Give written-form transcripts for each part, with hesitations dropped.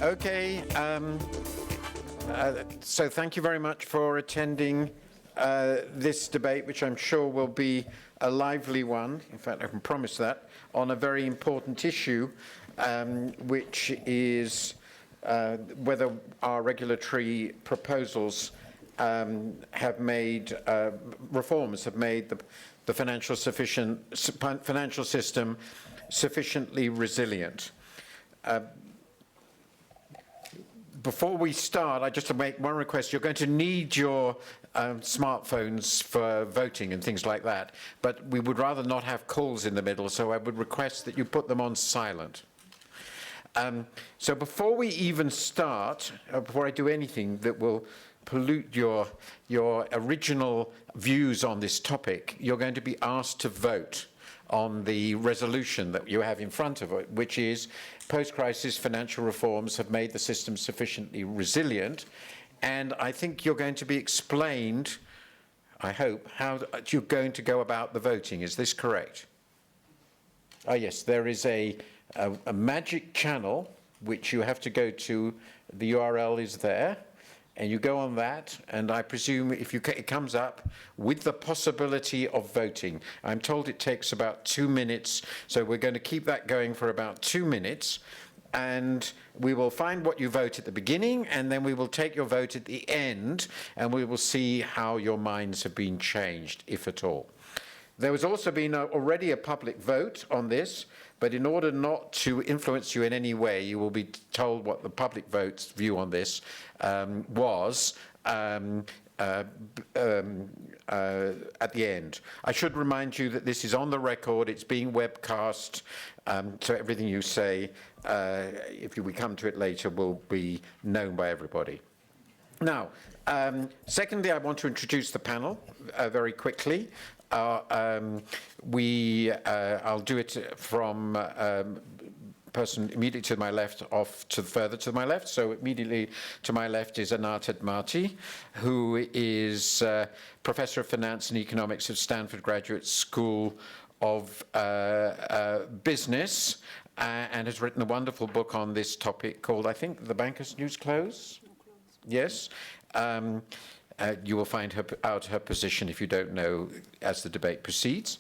Okay, so thank you very much for attending this debate, which I'm sure will be a lively one. In fact, I can promise that, on a very important issue, which is whether our regulatory proposals have made, reforms have made the financial system sufficiently resilient. Before we start, I just to make one request. You're going to need your smartphones for voting and things like that, but we would rather not have calls in the middle, so I would request that you put them on silent. So before we even start, before I do anything that will pollute your original views on this topic, you're going to be asked to vote on the resolution that you have in front of it, which is post-crisis financial reforms have made the system sufficiently resilient. And I think you're going to be explained, I hope, how you're going to go about the voting. Is this correct? Oh, yes, there is a magic channel which you have to go to. The URL is there. And you go on that, and I presume if it comes up with the possibility of voting. I'm told it takes about 2 minutes, so we're going to keep that going for about 2 minutes, and we will find what you vote at the beginning, and then we will take your vote at the end, and we will see how your minds have been changed, if at all. There has also been already a public vote on this, but in order not to influence you in any way, you will be told what the public vote's view on this was at the end. I should remind you that this is on the record, it's being webcast, so everything you say, if we come to it later, will be known by everybody. Now, secondly, I want to introduce the panel very quickly. I'll do it from person immediately to my left off to further to my left. So immediately to my left is Anat Admati, who is Professor of Finance and Economics at Stanford Graduate School of Business, and has written a wonderful book on this topic called, I think, The Banker's News Close? Yes. You will find out her position if you don't know as the debate proceeds.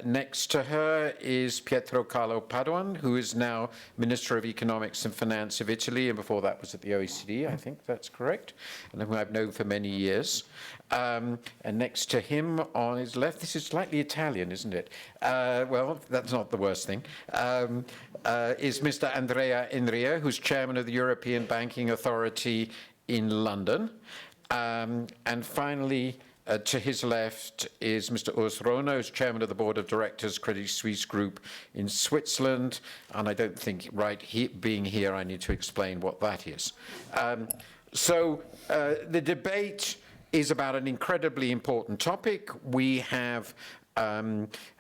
Next to her is Pietro Carlo Padoan, who is now Minister of Economics and Finance of Italy, and before that was at the OECD, I think that's correct, and whom I've known for many years. And next to him on his left, this is slightly Italian, isn't it? Well, that's not the worst thing, is Mr. Andrea Enria, who's Chairman of the European Banking Authority in London. And finally, to his left is Mr. Urs Röhner, who's Chairman of the Board of Directors, Credit Suisse Group in Switzerland. And I don't think, being here, I need to explain what that is. So the debate is about an incredibly important topic. We have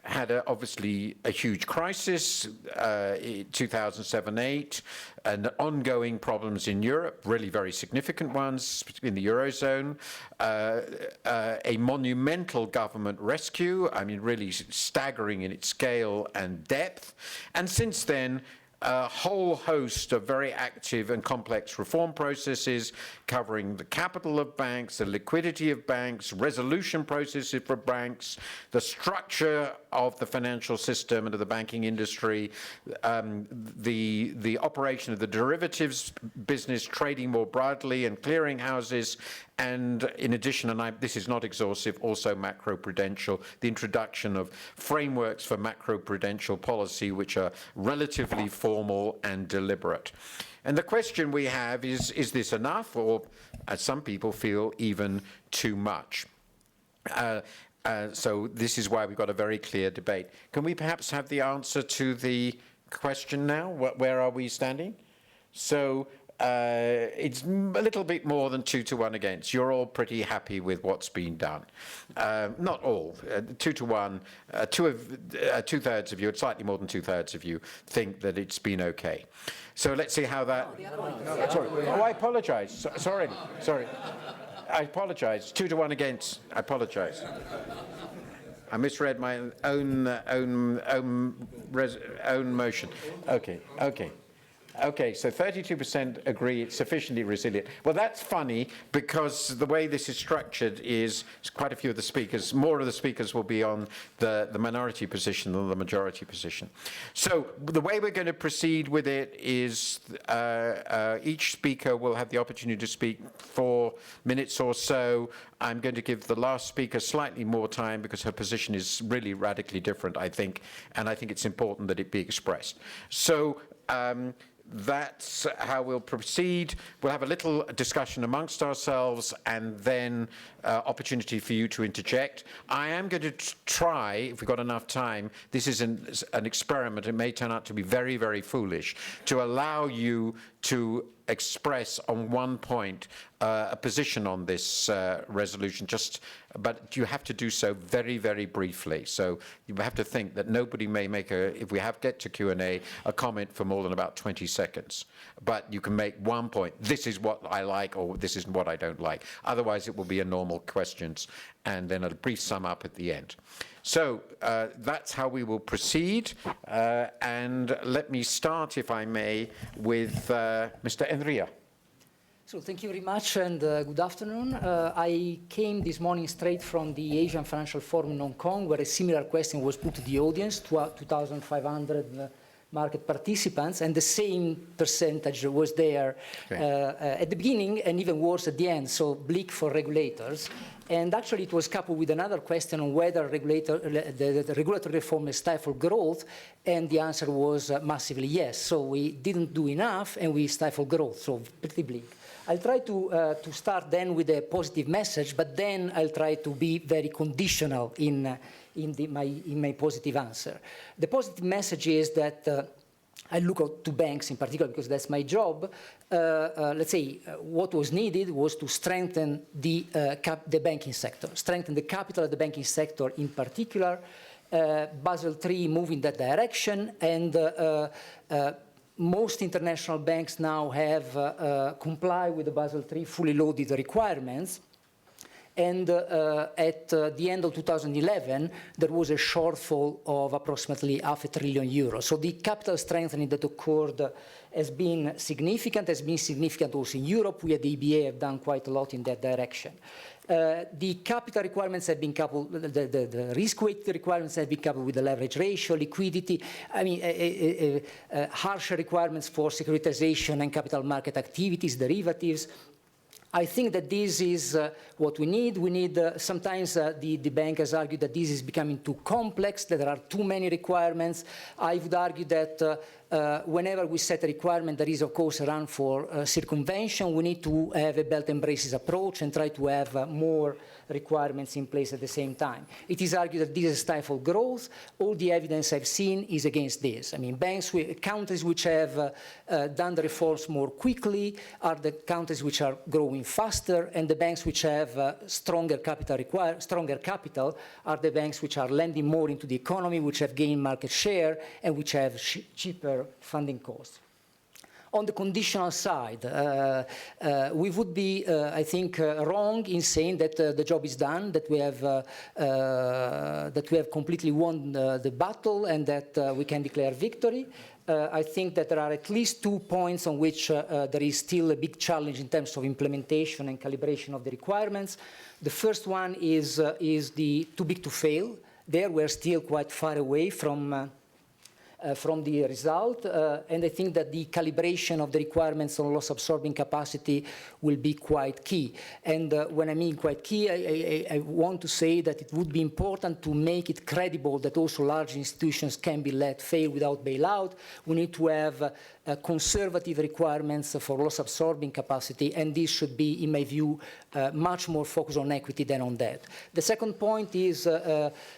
had obviously a huge crisis in 2007-8, and ongoing problems in Europe, really very significant ones in the Eurozone, a monumental government rescue, I mean really staggering in its scale and depth, and since then a whole host of very active and complex reform processes covering the capital of banks, the liquidity of banks, resolution processes for banks, the structure of the financial system and of the banking industry, the operation of the derivatives business, trading more broadly, and clearing houses, and in addition, and this is not exhaustive, also macroprudential, the introduction of frameworks for macroprudential policy which are relatively formal and deliberate. And the question we have is this enough, or as some people feel, even too much? So this is why we've got a very clear debate. Can we perhaps have the answer to the question now? Where are we standing? So it's a little bit more than 2-1 against. You're all pretty happy with what's been done. Not all. 2-1. Two-thirds of you, slightly more than two-thirds of you, think that it's been okay. So let's see how that. Sorry. Oh, I apologise. Sorry. I apologise. 2-1 against. I apologise. I misread my own motion. Okay. Okay, so 32% agree it's sufficiently resilient. Well, that's funny because the way this is structured is quite a few of the speakers, more of the speakers will be on the minority position than the majority position. So the way we're going to proceed with it is each speaker will have the opportunity to speak 4 minutes or so. I'm going to give the last speaker slightly more time because her position is really radically different, I think, and I think it's important that it be expressed. So that's how we'll proceed. We'll have a little discussion amongst ourselves and then opportunity for you to interject. I am going to try, if we've got enough time, this is an experiment, it may turn out to be very, very foolish, to allow you to express on one point a position on this resolution, but you have to do so very, very briefly. So you have to think that nobody may make if we get to Q&A, a comment for more than about 20 seconds. But you can make one point, this is what I like, or this is what I don't like. Otherwise, it will be a normal questions, and then a brief sum up at the end. So that's how we will proceed. And let me start, if I may, with Mr. Enria. So thank you very much, and good afternoon. I came this morning straight from the Asian Financial Forum in Hong Kong, where a similar question was put to the audience, 2,500 market participants, and the same percentage was there at the beginning, and even worse at the end, so bleak for regulators. And actually, it was coupled with another question on whether the regulatory reform may stifle growth, and the answer was massively yes. So we didn't do enough, and we stifled growth, so pretty bleak. I'll try to start then with a positive message, but then I'll try to be very conditional in my positive answer. The positive message is that I look to banks in particular because that's my job. Let's say what was needed was to strengthen the banking sector, strengthen the capital of the banking sector in particular. Basel III moved in that direction, and most international banks now have complied with the Basel III fully loaded requirements. And at the end of 2011, there was a shortfall of approximately €500 billion. So the capital strengthening that occurred has been significant also in Europe. We at the EBA have done quite a lot in that direction. The capital requirements have been coupled, the risk-weighted requirements have been coupled with the leverage ratio, liquidity, harsher requirements for securitization and capital market activities, derivatives. I think that this is what we need. We need, sometimes the bank has argued that this is becoming too complex, that there are too many requirements. I would argue that whenever we set a requirement, there is, of course, a run for circumvention. We need to have a belt and braces approach and try to have more requirements in place at the same time. It is argued that this has stifled growth. All the evidence I've seen is against this. I mean, countries which have done the reforms more quickly are the countries which are growing faster, and the banks which have stronger capital are the banks which are lending more into the economy, which have gained market share, and which have cheaper funding costs. On the conditional side, we would be, I think, wrong in saying that the job is done, that we have completely won the battle, and that we can declare victory. I think that there are at least 2 points on which there is still a big challenge in terms of implementation and calibration of the requirements. The first one is the too big to fail. There we're still quite far away from the result, and I think that the calibration of the requirements on loss absorbing capacity will be quite key. And when I mean quite key, I want to say that it would be important to make it credible that also large institutions can be let fail without bailout. We need to have conservative requirements for loss absorbing capacity, and this should be, in my view, much more focused on equity than on debt. The second point is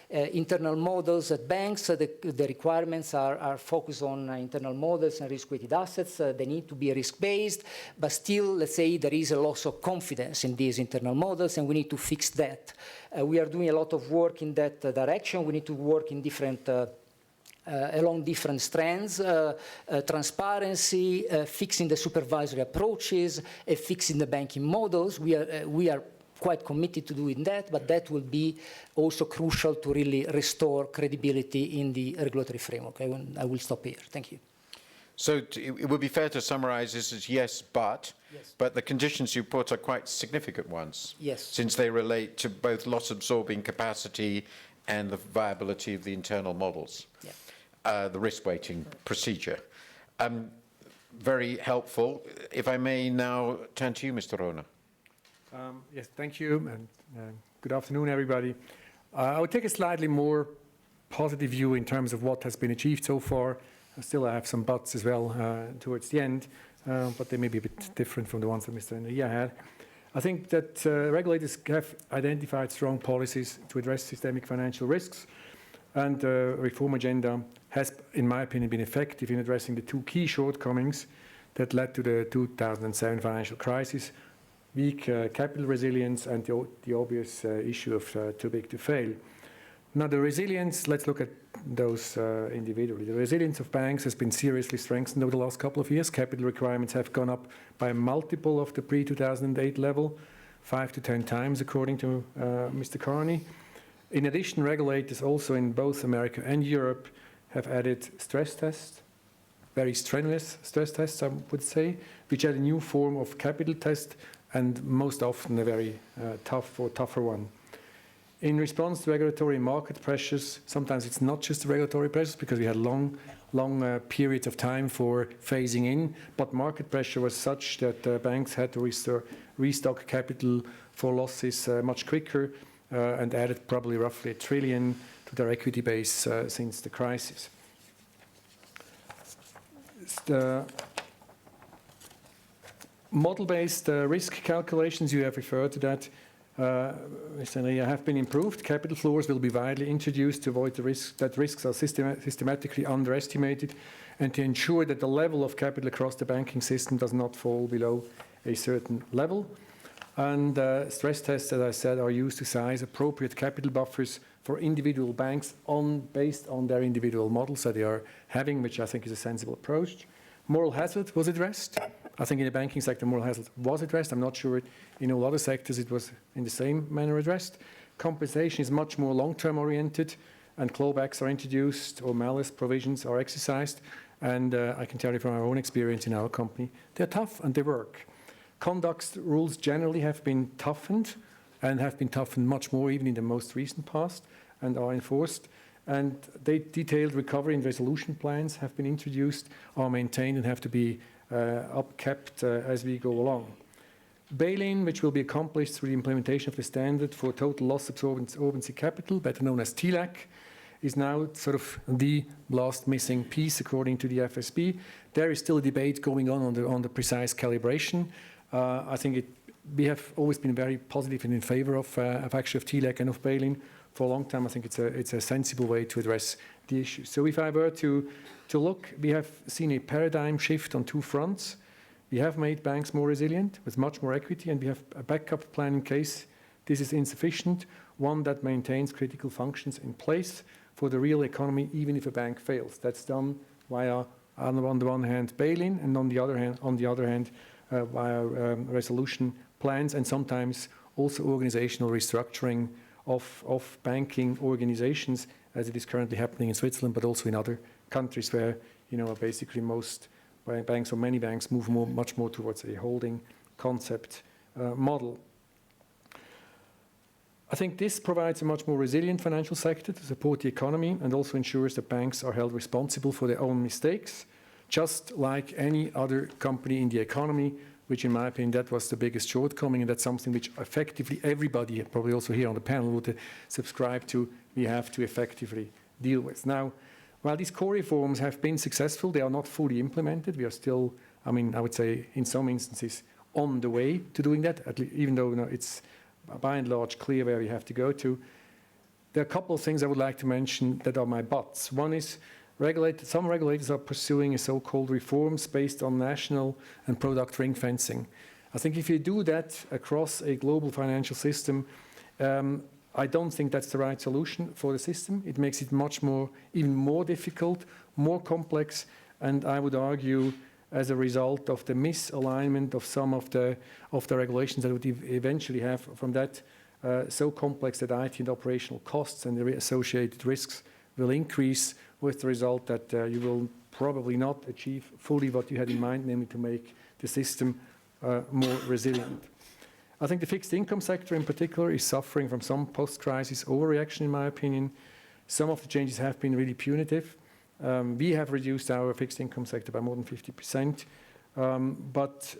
internal models at banks. The requirements are focused on internal models and risk-weighted assets. They need to be risk-based, but still, let's say, there is a loss of confidence in these internal models, and we need to fix that. We are doing a lot of work in that direction. We need to work in along different strands, transparency, fixing the supervisory approaches, fixing the banking models. We are quite committed to doing that, but that will be also crucial to really restore credibility in the regulatory framework. I will stop here. Thank you. So it would be fair to summarize this as yes, Yes. but the conditions you put are quite significant ones. Yes. Since they relate to both loss absorbing capacity and the viability of the internal models. Yeah. The risk weighting procedure. Very helpful. If I may now turn to you, Mr. Rona. Yes, thank you, and good afternoon, everybody. I would take a slightly more positive view in terms of what has been achieved so far. Still, I have some buts as well towards the end, but they may be a bit different from the ones that Mr. Enria had. I think that regulators have identified strong policies to address systemic financial risks, and the reform agenda has, in my opinion, been effective in addressing the two key shortcomings that led to the 2007 financial crisis: weak capital resilience and the obvious issue of too big to fail. Now, the resilience, let's look at those individually. The resilience of banks has been seriously strengthened over the last couple of years. Capital requirements have gone up by a multiple of the pre-2008 level, 5 to 10 times, according to Mr. Carney. In addition, regulators also in both America and Europe have added stress tests, very strenuous stress tests, I would say, which add a new form of capital test, and most often a very tougher one. In response to regulatory and market pressures, sometimes it's not just the regulatory pressures because we had long periods of time for phasing in, but market pressure was such that banks had to restock capital for losses much quicker and added probably roughly $1 trillion to their equity base since the crisis. The model-based risk calculations, you have referred to that, Mr. Enria, have been improved. Capital floors will be widely introduced to avoid the risk that risks are systematically underestimated and to ensure that the level of capital across the banking system does not fall below a certain level. And stress tests, as I said, are used to size appropriate capital buffers for individual banks based on their individual models that they are having, which I think is a sensible approach. Moral hazard was addressed. I think in the banking sector, moral hazard was addressed. I'm not sure in all other sectors it was in the same manner addressed. Compensation is much more long-term oriented, and clawbacks are introduced or malice provisions are exercised. And I can tell you from our own experience in our company, they're tough and they work. Conduct rules generally have been toughened and have been toughened much more even in the most recent past and are enforced. And detailed recovery and resolution plans have been introduced, are maintained and have to be upkept as we go along. Bail-in, which will be accomplished through the implementation of the standard for total loss absorbency capital, better known as TLAC, is now sort of the last missing piece according to the FSB. There is still a debate going on the precise calibration. I think we have always been very positive and in favor of actually of TLAC and of bail-in for a long time. I think it's a sensible way to address the issue. So if I were to look, we have seen a paradigm shift on two fronts. We have made banks more resilient with much more equity, and we have a backup plan in case this is insufficient, one that maintains critical functions in place for the real economy, even if a bank fails. That's done via, on the one hand, bail-in, and on the other hand, via resolution plans, and sometimes also organizational restructuring of banking organizations, as it is currently happening in Switzerland, but also in other countries where, basically most banks or many banks move much more towards a holding concept model. I think this provides a much more resilient financial sector to support the economy and also ensures that banks are held responsible for their own mistakes, just like any other company in the economy, which in my opinion, that was the biggest shortcoming, and that's something which effectively everybody, probably also here on the panel, would subscribe to, we have to effectively deal with. Now, while these core reforms have been successful, they are not fully implemented. We are still, I would say, in some instances, on the way to doing that, even though it's by and large clear where we have to go to. There are a couple of things I would like to mention that are my buts. One is some regulators are pursuing a so-called reforms based on national and product ring fencing. I think if you do that across a global financial system, I don't think that's the right solution for the system. It makes it even more difficult, more complex, and I would argue as a result of the misalignment of some of the regulations that would eventually have from that so complex that IT and operational costs and the associated risks will increase with the result that you will probably not achieve fully what you had in mind, namely to make the system more resilient. I think the fixed income sector in particular is suffering from some post-crisis overreaction, in my opinion. Some of the changes have been really punitive. We have reduced our fixed income sector by more than 50%, but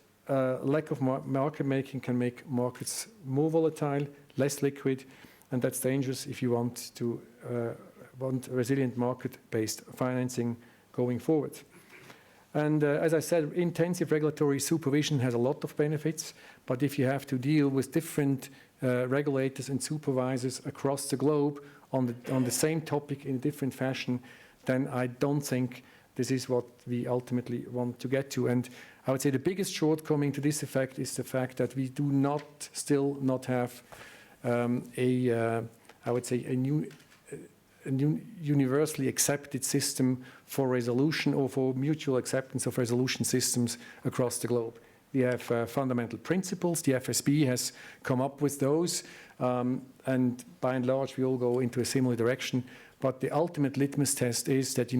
lack of market making can make markets more volatile, less liquid, and that's dangerous if you want resilient market-based financing going forward. And as I said, intensive regulatory supervision has a lot of benefits, but if you have to deal with different regulators and supervisors across the globe on the same topic in a different fashion, then I don't think this is what we ultimately want to get to. And I would say the biggest shortcoming to this effect is the fact that we do still not have a universally accepted system for resolution or for mutual acceptance of resolution systems across the globe. We have fundamental principles. The FSB has come up with those, and by and large, we all go into a similar direction. But the ultimate litmus test is that,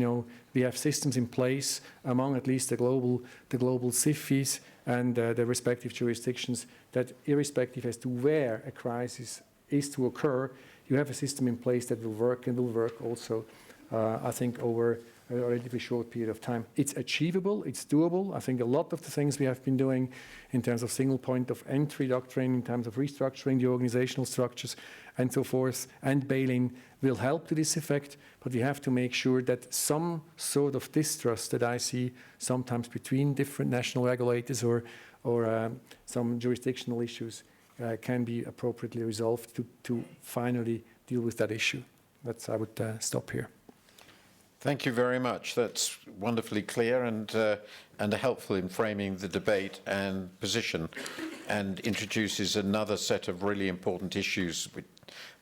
we have systems in place among at least the global SIFIs and the respective jurisdictions that, irrespective as to where a crisis is to occur, you have a system in place that will work and will work also, I think, over a relatively short period of time. It's achievable, it's doable. I think a lot of the things we have been doing in terms of single point of entry doctrine, in terms of restructuring the organizational structures and so forth, and bail-in will help to this effect, but we have to make sure that some sort of distrust that I see sometimes between different national regulators or some jurisdictional issues can be appropriately resolved to finally deal with that issue. I would stop here. Thank you very much. That's wonderfully clear and helpful in framing the debate and position, and introduces another set of really important issues,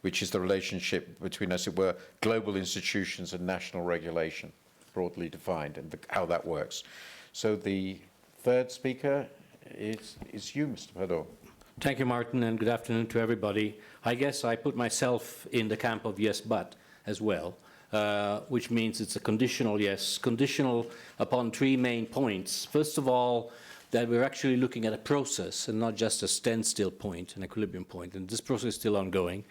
which is the relationship between, as it were, global institutions and national regulation, broadly defined, and how that works. So the third speaker is you, Mr. Pardoe. Thank you, Martin, and good afternoon to everybody. I guess I put myself in the camp of yes, but as well. Which means it's a conditional yes, conditional upon three main points. First of all, that we're actually looking at a process and not just a standstill point, an equilibrium point, and this process is still ongoing.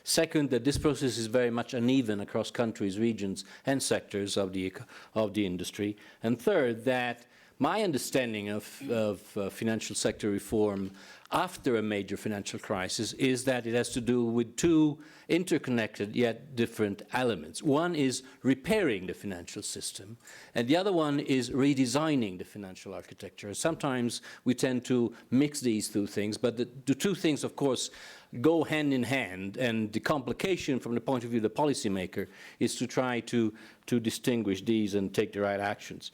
Second, that this process is very much uneven across countries, regions, and sectors of the industry. And third, that my understanding of financial sector reform after a major financial crisis is that it has to do with two interconnected yet different elements. One is repairing the financial system, and the other one is redesigning the financial architecture. Sometimes we tend to mix these two things, but the two things, of course, go hand in hand, and the complication from the point of view of the policymaker is to try to distinguish these and take the right actions.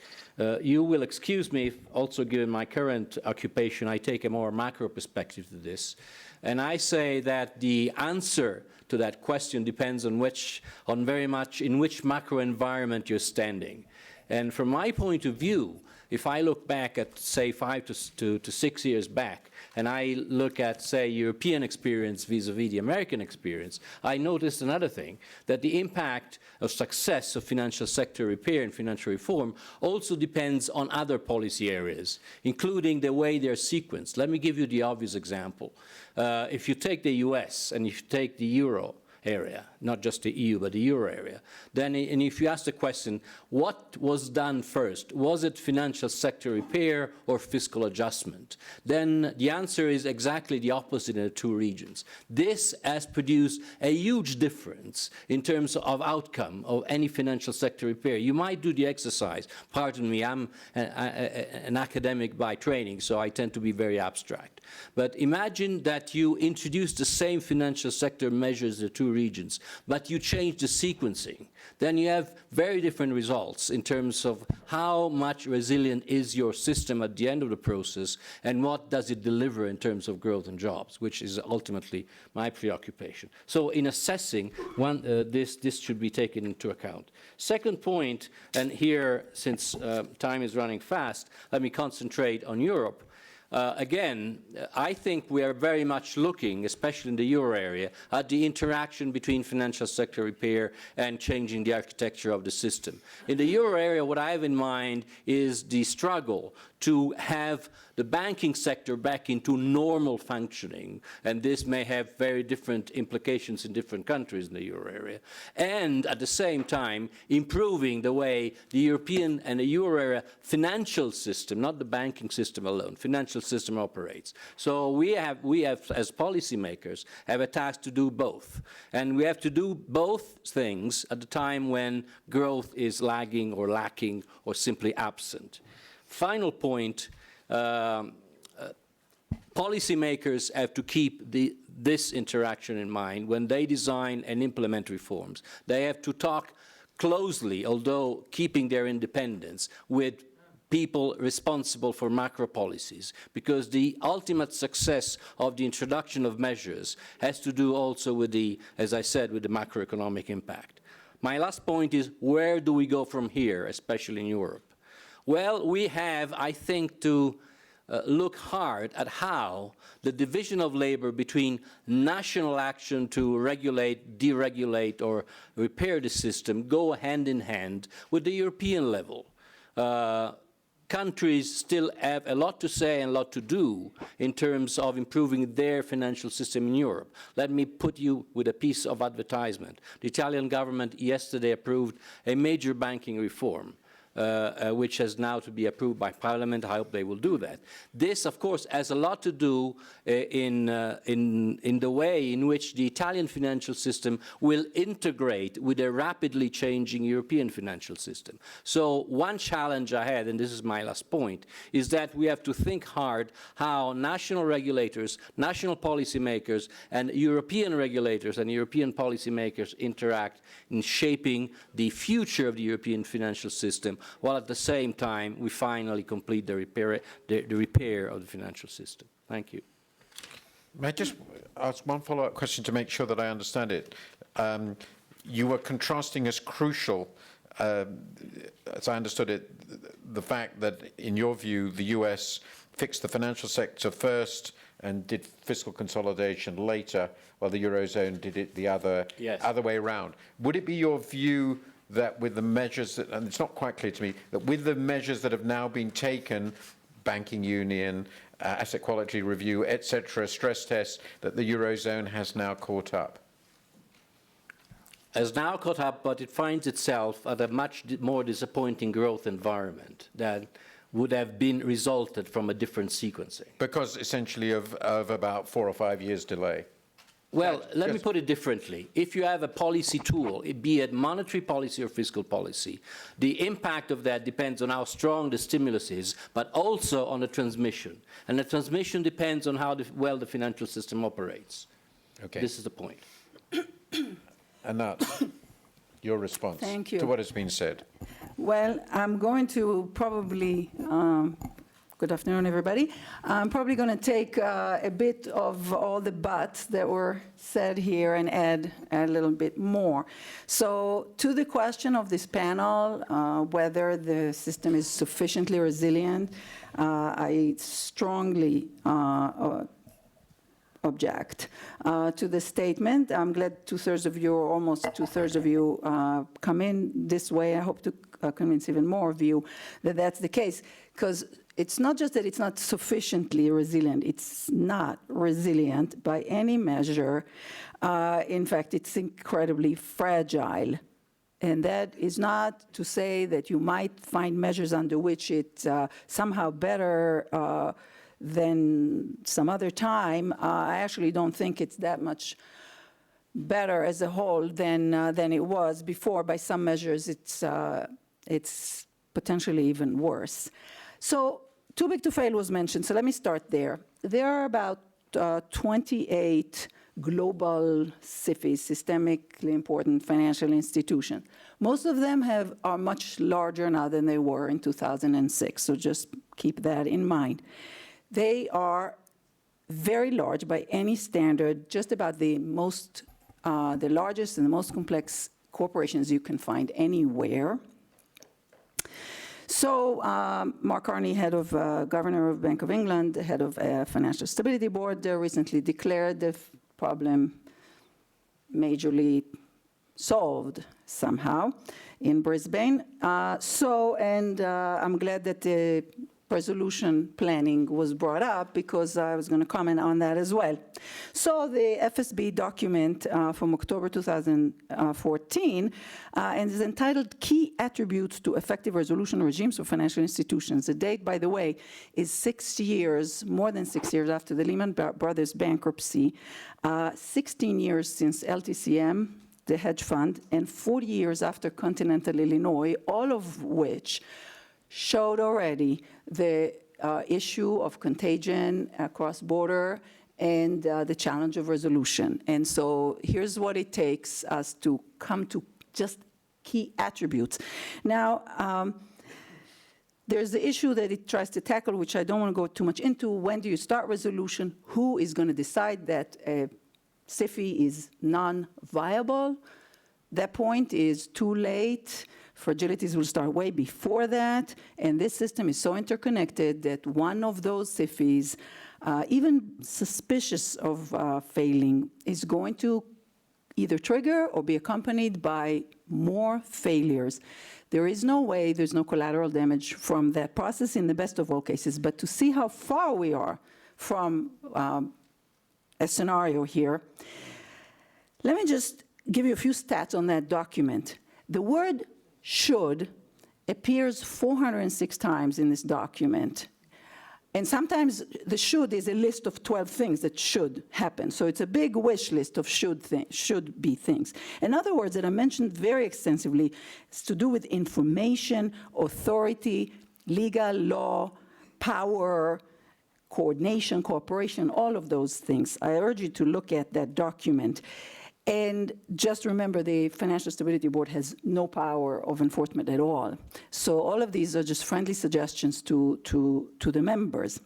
You will excuse me, if also given my current occupation, I take a more macro perspective to this, and I say that the answer to that question depends on very much in which macro environment you're standing. And from my point of view, if I look back at, say, 5 to 6 years back, and I look at, say, European experience vis-a-vis the American experience, I noticed another thing, that the impact of success of financial sector repair and financial reform also depends on other policy areas, including the way they're sequenced. Let me give you the obvious example. If you take the US and if you take the Euro area, not just the EU, but the Euro area, then and if you ask the question, what was done first? Was it financial sector repair or fiscal adjustment? Then the answer is exactly the opposite in the two regions. This has produced a huge difference in terms of outcome of any financial sector repair. You might do the exercise. Pardon me, I'm an academic by training, so I tend to be very abstract. But imagine that you introduce the same financial sector measures in the two regions, but you change the sequencing. Then you have very different results in terms of how much resilient is your system at the end of the process, and what does it deliver in terms of growth and jobs, which is ultimately my preoccupation. So in assessing this should be taken into account. Second point, and here, since time is running fast, let me concentrate on Europe. Again, I think we are very much looking, especially in the euro area, at the interaction between financial sector repair and changing the architecture of the system. In the euro area, what I have in mind is the struggle to have the banking sector back into normal functioning, and this may have very different implications in different countries in the euro area, and at the same time improving the way the European and the euro area financial system, not the banking system alone, financial system operates. So we have as policymakers have a task to do both, and we have to do both things at the time when growth is lagging or lacking or simply absent. Final point, policymakers have to keep this interaction in mind when they design and implement reforms. They have to talk closely, although keeping their independence, with people responsible for macro policies, because the ultimate success of the introduction of measures has to do also with the, as I said, with the macroeconomic impact. My last point is, where do we go from here, especially in Europe? Well, we have, I think, to look hard at how the division of labor between national action to regulate, deregulate, or repair the system go hand in hand with the European level. Countries still have a lot to say and a lot to do in terms of improving their financial system in Europe. Let me put you with a piece of advertisement. The Italian government yesterday approved a major banking reform, which has now to be approved by Parliament. I hope they will do that. This, of course, has a lot to do in the way in which the Italian financial system will integrate with a rapidly changing European financial system. So one challenge ahead, and this is my last point, is that we have to think hard how national regulators, national policymakers, and European regulators and European policymakers interact in shaping the future of the European financial system, while at the same time we finally complete the repair of the financial system. Thank you. May I just ask one follow-up question to make sure that I understand it? You were contrasting as crucial, as I understood it, the fact that, in your view, the US fixed the financial sector first and did fiscal consolidation later, while the Eurozone did it the other way around. Would it be your view that with the measures that, and it's not quite clear to me, that with the measures that have now been taken, banking union, asset quality review, etc., stress tests, that the Eurozone has now caught up? Has now caught up, but it finds itself at a much more disappointing growth environment that would have been resulted from a different sequencing. Because essentially of about 4 or 5 years delay. Well, let me put it differently. If you have a policy tool, be it monetary policy or fiscal policy, the impact of that depends on how strong the stimulus is, but also on the transmission. And the transmission depends on how well the financial system operates. Okay. This is the point. Anat, your response Thank you. to what has been said. Well, I'm going to probably, good afternoon, everybody. I'm probably going to take a bit of all the buts that were said here and add a little bit more. So to the question of this panel, whether the system is sufficiently resilient, I strongly object to the statement. I'm glad two-thirds of you, or almost two-thirds of you, come in this way. I hope to convince even more of you that that's the case, because it's not just that it's not sufficiently resilient, it's not resilient by any measure. In fact, it's incredibly fragile. And that is not to say that you might find measures under which it's somehow better than some other time. I actually don't think it's that much better as a whole than it was before. By some measures, it's potentially even worse. So too big to fail was mentioned, so let me start there. There are about 28 global SIFIs, systemically important financial institutions. Most of them are much larger now than they were in 2006, so just keep that in mind. They are very large by any standard, just about the largest and the most complex corporations you can find anywhere. So Mark Carney, head of governor of Bank of England, head of Financial Stability Board, recently declared the problem majorly solved somehow in Brisbane. I'm glad that the resolution planning was brought up because I was going to comment on that as well. So the FSB document from October 2014 and is entitled Key Attributes to Effective Resolution Regimes for Financial Institutions. The date, by the way, is 6 years, more than 6 years after the Lehman Brothers bankruptcy, 16 years since LTCM, the hedge fund, and 40 years after Continental Illinois, all of which showed already the issue of contagion cross-border and the challenge of resolution. And so here's what it takes us to come to just key attributes. Now, there's the issue that it tries to tackle, which I don't want to go too much into. When do you start resolution? Who is going to decide that a SIFI is non-viable? That point is too late. Fragilities will start way before that, and this system is so interconnected that one of those SIFIs, even suspicious of failing, is going to either trigger or be accompanied by more failures. There is no way, there's no collateral damage from that process in the best of all cases, but to see how far we are from a scenario here, let me just give you a few stats on that document. The word should appears 406 times in this document. And sometimes the should is a list of 12 things that should happen. So it's a big wish list of should be things. In other words, that I mentioned very extensively, it's to do with information, authority, legal, law, power, coordination, cooperation, all of those things. I urge you to look at that document. And just remember, the Financial Stability Board has no power of enforcement at all. So all of these are just friendly suggestions to the members.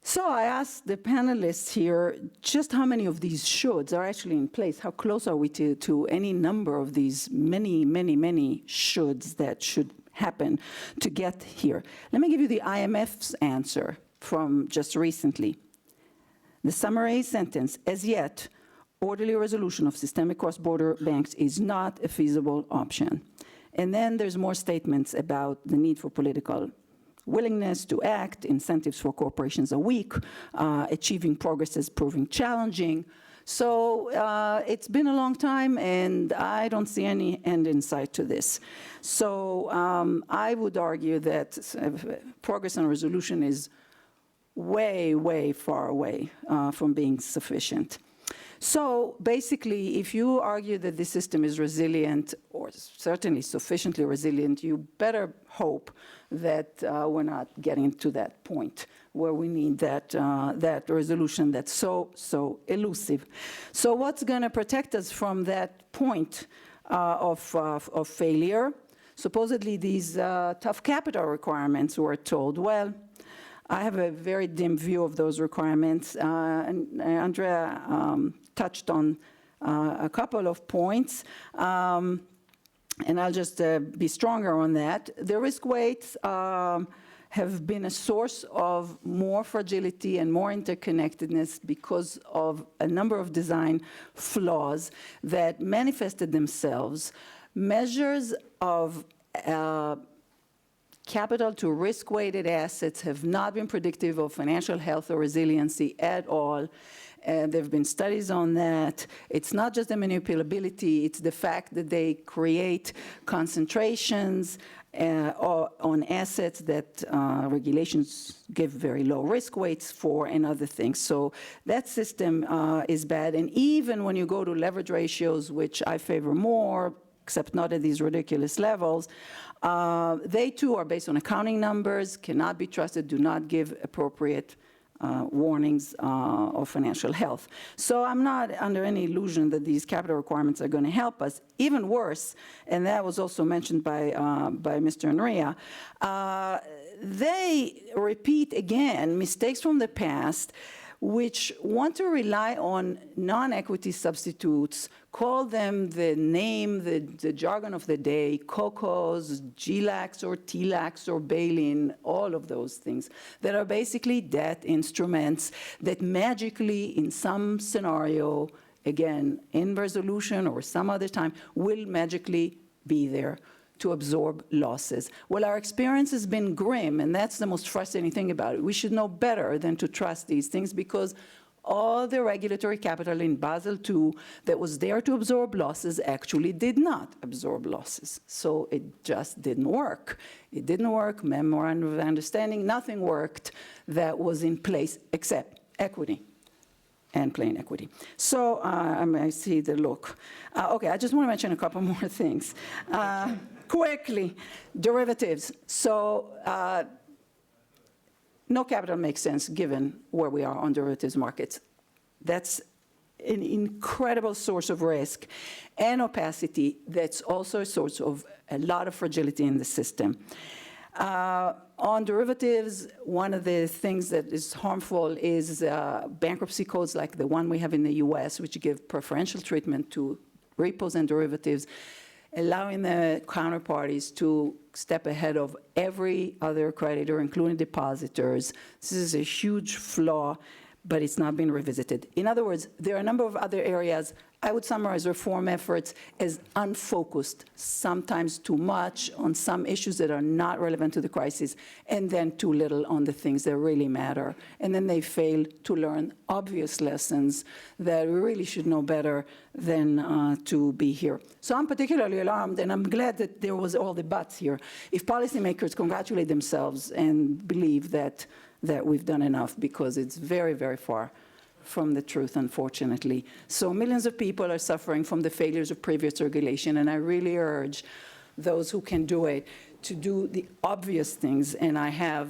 So I asked the panelists here just how many of these shoulds are actually in place. How close are we to any number of these many, many, many shoulds that should happen to get here? Let me give you the IMF's answer from just recently. The summary sentence, as yet, orderly resolution of systemic cross-border banks is not a feasible option. And then there's more statements about the need for political willingness to act, incentives for corporations are weak, achieving progress is proving challenging. So it's been a long time, and I don't see any end in sight to this. So I would argue that progress on resolution is way, way far away from being sufficient. So basically, if you argue that the system is resilient, or certainly sufficiently resilient, you better hope that we're not getting to that point where we need that resolution that's so elusive. So what's going to protect us from that point of failure? Supposedly these tough capital requirements, we're told. Well, I have a very dim view of those requirements, and Andrea touched on a couple of points, and I'll just be stronger on that. The risk weights have been a source of more fragility and more interconnectedness because of a number of design flaws that manifested themselves. Measures of capital to risk-weighted assets have not been predictive of financial health or resiliency at all. There have been studies on that. It's not just the manipulability, it's the fact that they create concentrations on assets that regulations give very low risk weights for and other things. So that system is bad. And even when you go to leverage ratios, which I favor more, except not at these ridiculous levels, they too are based on accounting numbers, cannot be trusted, do not give appropriate warnings of financial health. So I'm not under any illusion that these capital requirements are going to help us. Even worse, and that was also mentioned by Mr. Enria, they repeat again mistakes from the past which want to rely on non-equity substitutes, call them the name, the jargon of the day, COCOs, GLACs or TLACs or bail-in, all of those things that are basically debt instruments that magically in some scenario, again, in resolution or some other time, will magically be there to absorb losses. Well, our experience has been grim, and that's the most frustrating thing about it. We should know better than to trust these things because all the regulatory capital in Basel II that was there to absorb losses actually did not absorb losses. So it just didn't work. It didn't work, memorandum of understanding, nothing worked that was in place except equity and plain equity. So I see the look. Okay, I just want to mention a couple more things. Quickly, derivatives. So no capital makes sense given where we are on derivatives markets. That's an incredible source of risk and opacity that's also a source of a lot of fragility in the system. On derivatives, one of the things that is harmful is bankruptcy codes like the one we have in the US, which give preferential treatment to repos and derivatives, allowing the counterparties to step ahead of every other creditor, including depositors. This is a huge flaw, but it's not been revisited. In other words, there are a number of other areas. I would summarize reform efforts as unfocused, sometimes too much on some issues that are not relevant to the crisis, and then too little on the things that really matter. And then they fail to learn obvious lessons that we really should know better than to be here. So I'm particularly alarmed, and I'm glad that there was all the buts here. If policymakers congratulate themselves and believe that we've done enough, because it's very, very far from the truth, unfortunately. So millions of people are suffering from the failures of previous regulation, and I really urge those who can do it to do the obvious things, and I have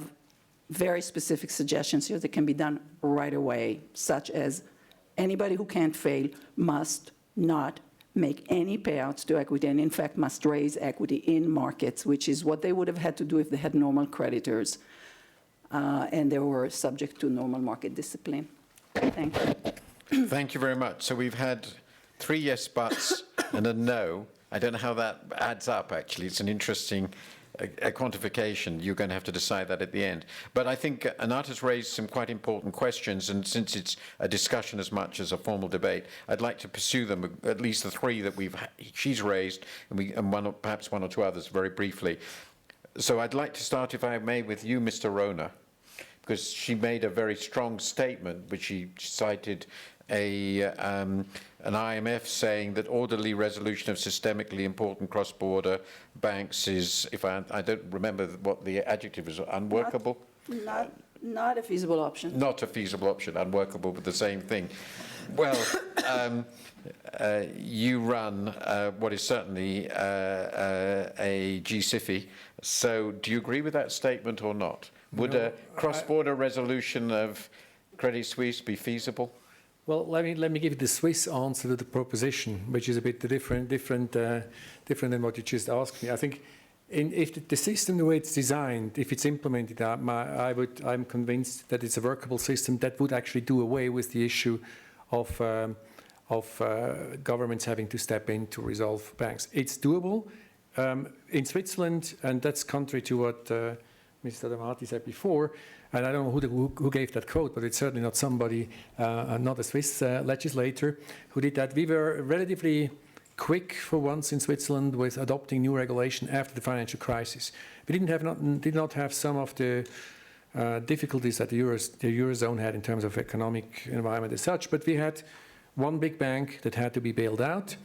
very specific suggestions here that can be done right away, such as anybody who can't fail must not make any payouts to equity, and in fact must raise equity in markets, which is what they would have had to do if they had normal creditors, and they were subject to normal market discipline. Thank you. Thank you very much. So we've had 3 yes buts and a no. I don't know how that adds up, actually. It's an interesting quantification. You're going to have to decide that at the end. But I think Anat has raised some quite important questions, and since it's a discussion as much as a formal debate, I'd like to pursue them, at least the 3 that she's raised, and perhaps one or 2 others very briefly. So I'd like to start, if I may, with you, Mr. Rohner, because she made a very strong statement, which she cited an IMF saying that orderly resolution of systemically important cross-border banks is, if I don't remember what the adjective is, unworkable? Not a feasible option. Not a feasible option, unworkable, but the same thing. Well, you run what is certainly a GSIFI, so do you agree with that statement or not? Would a cross-border resolution of Credit Suisse be feasible? Well, let me give you the Swiss answer to the proposition, which is a bit different than what you just asked me. I think if the system, the way it's designed, if it's implemented, I'm convinced that it's a workable system that would actually do away with the issue of governments having to step in to resolve banks. It's doable. In Switzerland, and that's contrary to what Mr. Damati said before, and I don't know who gave that quote, but it's certainly not somebody, not a Swiss legislator who did that. We were relatively quick for once in Switzerland with adopting new regulation after the financial crisis. We did not have some of the difficulties that the Eurozone had in terms of economic environment as such, but we had one big bank that had to be bailed out.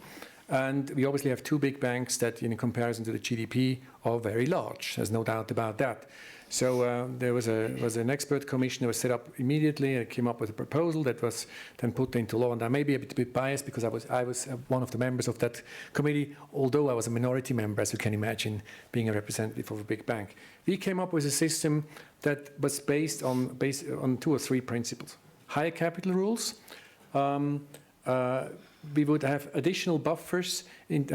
And we obviously have 2 big banks that, in comparison to the GDP, are very large. There's no doubt about that. So there was an expert commission that was set up immediately and came up with a proposal that was then put into law. And I may be a bit biased because I was one of the members of that committee, although I was a minority member, as you can imagine, being a representative of a big bank. We came up with a system that was based on 2 or 3 principles. Higher capital rules. We would have additional buffers in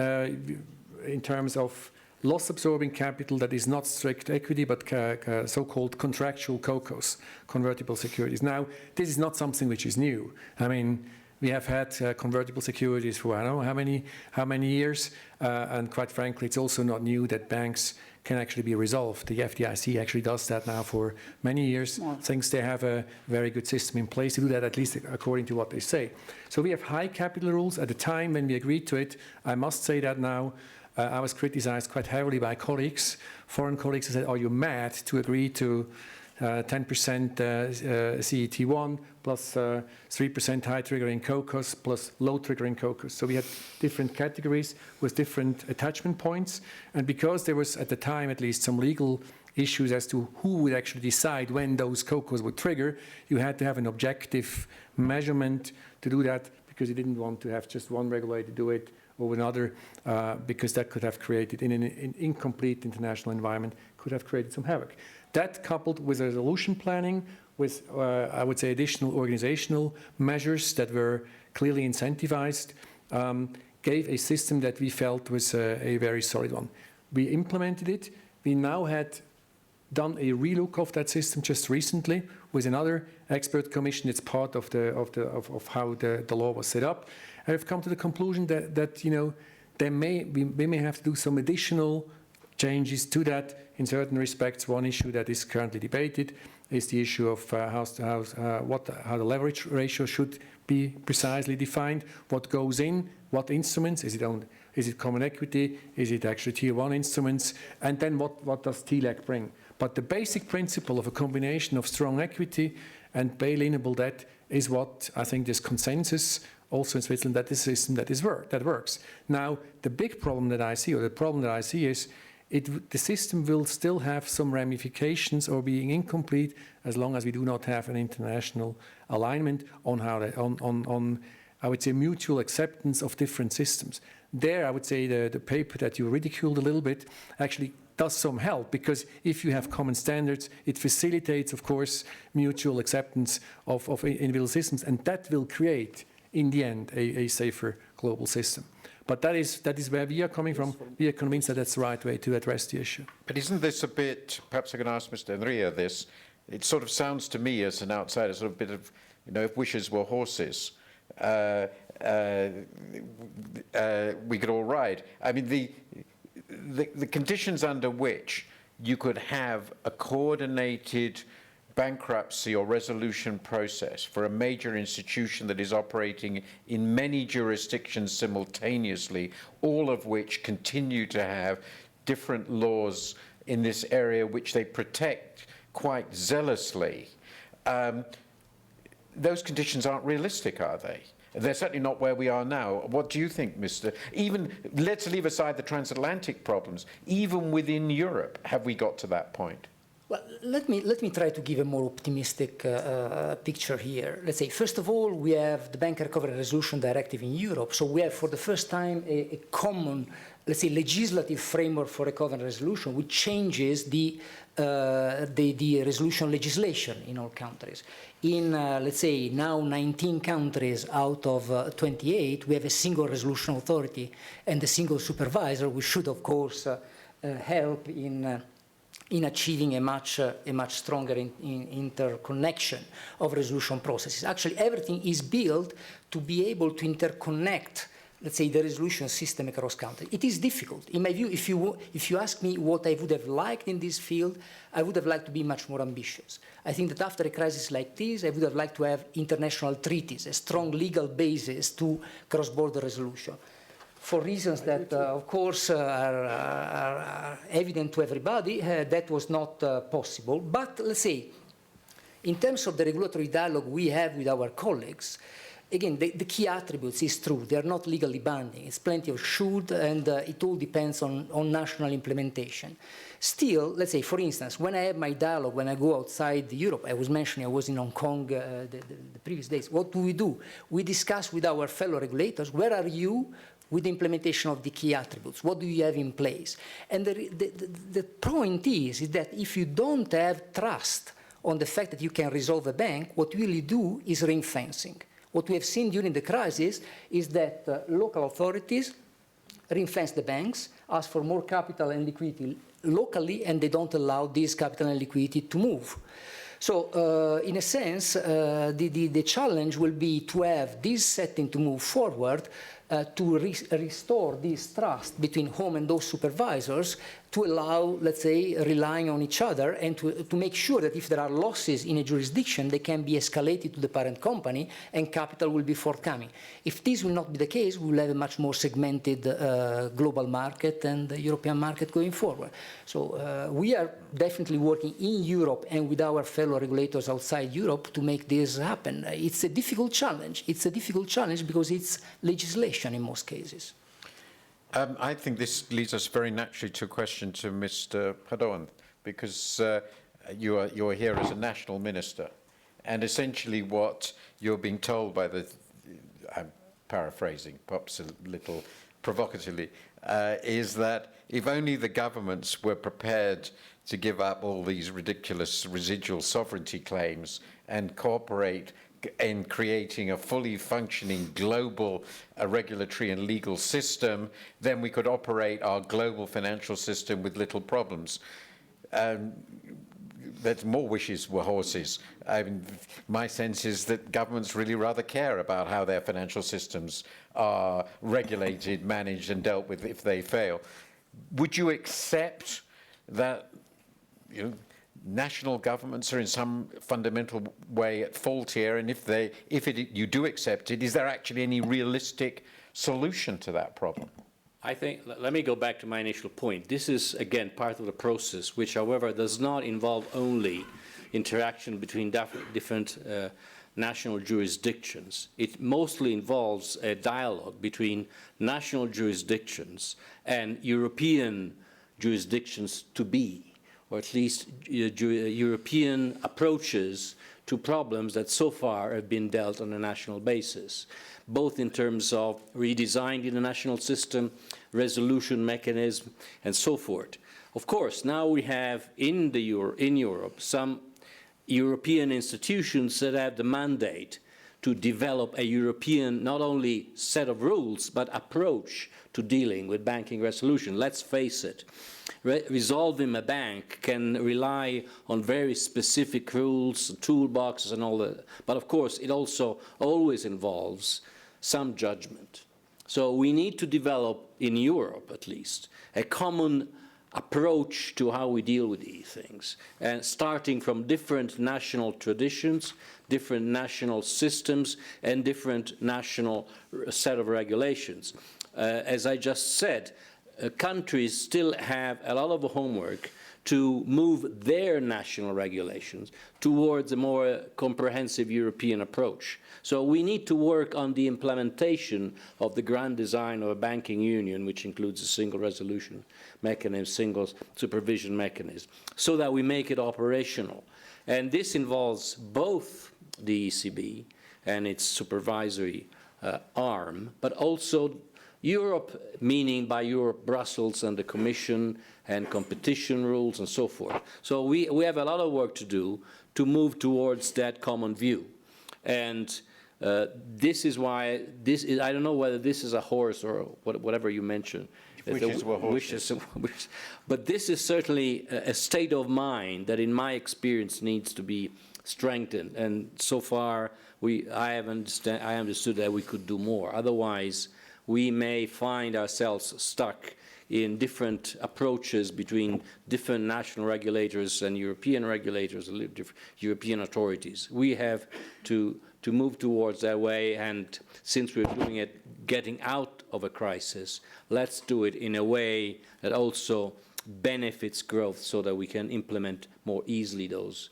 terms of loss-absorbing capital that is not strict equity, but so-called contractual CoCos, convertible securities. Now, this is not something which is new. I mean, we have had convertible securities for I don't know how many years, and quite frankly, it's also not new that banks can actually be resolved. The FDIC actually does that now for many years. Wow. Thinks they have a very good system in place to do that, at least according to what they say. So we have high capital rules. At the time when we agreed to it, I must say that now, I was criticized quite heavily by colleagues, foreign colleagues, who said, are you mad to agree to 10% CET1 plus 3% high triggering CoCos plus low triggering CoCos. So we had different categories with different attachment points. And because there was, at the time at least, some legal issues as to who would actually decide when those CoCos would trigger, you had to have an objective measurement to do that, because you didn't want to have just one regulator do it or another, because that could have created, in an incomplete international environment, could have created some havoc. That, coupled with resolution planning, with, I would say, additional organizational measures that were clearly incentivized, gave a system that we felt was a very solid one. We implemented it. We now had done a relook of that system just recently with another expert commission. It's part of how the law was set up. And I've come to the conclusion that you know, we may have to do some additional changes to that in certain respects. One issue that is currently debated is the issue of how the leverage ratio should be precisely defined, what goes in, what instruments, is it common equity, is it actually tier 1 instruments, and then what does TLAC bring. But the basic principle of a combination of strong equity and bail-inable debt is what I think there's consensus also in Switzerland, that is a system that works. Now, the big problem that I see, or the problem that I see, is the system will still have some ramifications or being incomplete as long as we do not have an international alignment on how on I would say mutual acceptance of different systems. There, I would say the paper that you ridiculed a little bit actually does some help, because if you have common standards, it facilitates, of course, mutual acceptance of individual systems, and that will create, in the end, a safer global system. But that is where we are coming from. We are convinced that that's the right way to address the issue. But isn't this a bit, perhaps I can ask Mr. Enria this, it sort of sounds to me as an outsider, sort of a bit of, you know, if wishes were horses, we could all ride. I mean, the conditions under which you could have a coordinated bankruptcy or resolution process for a major institution that is operating in many jurisdictions simultaneously, all of which continue to have different laws in this area which they protect quite zealously, those conditions aren't realistic, are they? They're certainly not where we are now. What do you think, Mr.? Even, let's leave aside the transatlantic problems. Even within Europe, have we got to that point? Well, let me try to give a more optimistic picture here. Let's say, first of all, we have the Bank Recovery and Resolution Directive in Europe. So we have, for the first time, a common, let's say, legislative framework for recovery and resolution, which changes the resolution legislation in all countries. In, let's say, now 19 countries out of 28, we have a single resolution authority and a single supervisor, which should, of course, help in achieving a much stronger interconnection of resolution processes. Actually, everything is built to be able to interconnect, let's say, the resolution system across countries. It is difficult. In my view, if you ask me what I would have liked in this field, I would have liked to be much more ambitious. I think that after a crisis like this, I would have liked to have international treaties, a strong legal basis to cross-border resolution. For reasons that, of course, are evident to everybody, that was not possible. But let's say, in terms of the regulatory dialogue we have with our colleagues, again, the key attributes is true. They are not legally binding. It's plenty of should, and it all depends on national implementation. Still, let's say, for instance, when I have my dialogue, when I go outside Europe, I was mentioning I was in Hong Kong the previous days. What do? We discuss with our fellow regulators, where are you with the implementation of the key attributes? What do you have in place? And the point is that if you don't have trust on the fact that you can resolve a bank, what you really do is ring fencing. What we have seen during the crisis is that local authorities ring-fence the banks, ask for more capital and liquidity locally, and they don't allow this capital and liquidity to move. So in a sense, the challenge will be to have this setting to move forward to restore this trust between home and those supervisors to allow, let's say, relying on each other and to make sure that if there are losses in a jurisdiction, they can be escalated to the parent company and capital will be forthcoming. If this will not be the case, we will have a much more segmented global market and European market going forward. So we are definitely working in Europe and with our fellow regulators outside Europe to make this happen. It's a difficult challenge. It's a difficult challenge because it's legislation in most cases. I think this leads us very naturally to a question to Mr. Padoan, because you're here as a national minister, and essentially what you're being told by the, I'm paraphrasing perhaps a little provocatively, is that if only the governments were prepared to give up all these ridiculous residual sovereignty claims and cooperate in creating a fully functioning global regulatory and legal system, then we could operate our global financial system with little problems. That more wishes were horses. I mean, my sense is that governments really rather care about how their financial systems are regulated, managed, and dealt with if they fail. Would you accept that, you know, national governments are in some fundamental way at fault here, and if you do accept it, is there actually any realistic solution to that problem? I think, let me go back to my initial point. This is, again, part of the process, which, however, does not involve only interaction between different national jurisdictions. It mostly involves a dialogue between national jurisdictions and European jurisdictions to be, or at least European approaches to problems that so far have been dealt on a national basis, both in terms of redesigning the national system, resolution mechanism, and so forth. Of course, now we have in Europe some European institutions that have the mandate to develop a European, not only set of rules, but approach to dealing with banking resolution. Let's face it, resolving a bank can rely on very specific rules, toolboxes, and all that. But of course, it also always involves some judgment. So we need to develop, in Europe at least, a common approach to how we deal with these things, and starting from different national traditions, different national systems, and different national set of regulations. As I just said, countries still have a lot of homework to move their national regulations towards a more comprehensive European approach. So we need to work on the implementation of the grand design of a banking union, which includes a single resolution mechanism, single supervision mechanism, so that we make it operational. And this involves both the ECB and its supervisory arm, but also Europe, meaning by Europe, Brussels and the Commission and competition rules and so forth. So we have a lot of work to do to move towards that common view. And this is why this is, I don't know whether this is a horse or whatever you mentioned. Wishes were horses. But this is certainly a state of mind that in my experience needs to be strengthened. And so far, I understood that we could do more. Otherwise, we may find ourselves stuck in different approaches between different national regulators and European regulators, European authorities. We have to move towards that way, and since we're doing it, getting out of a crisis, let's do it in a way that also benefits growth so that we can implement more easily those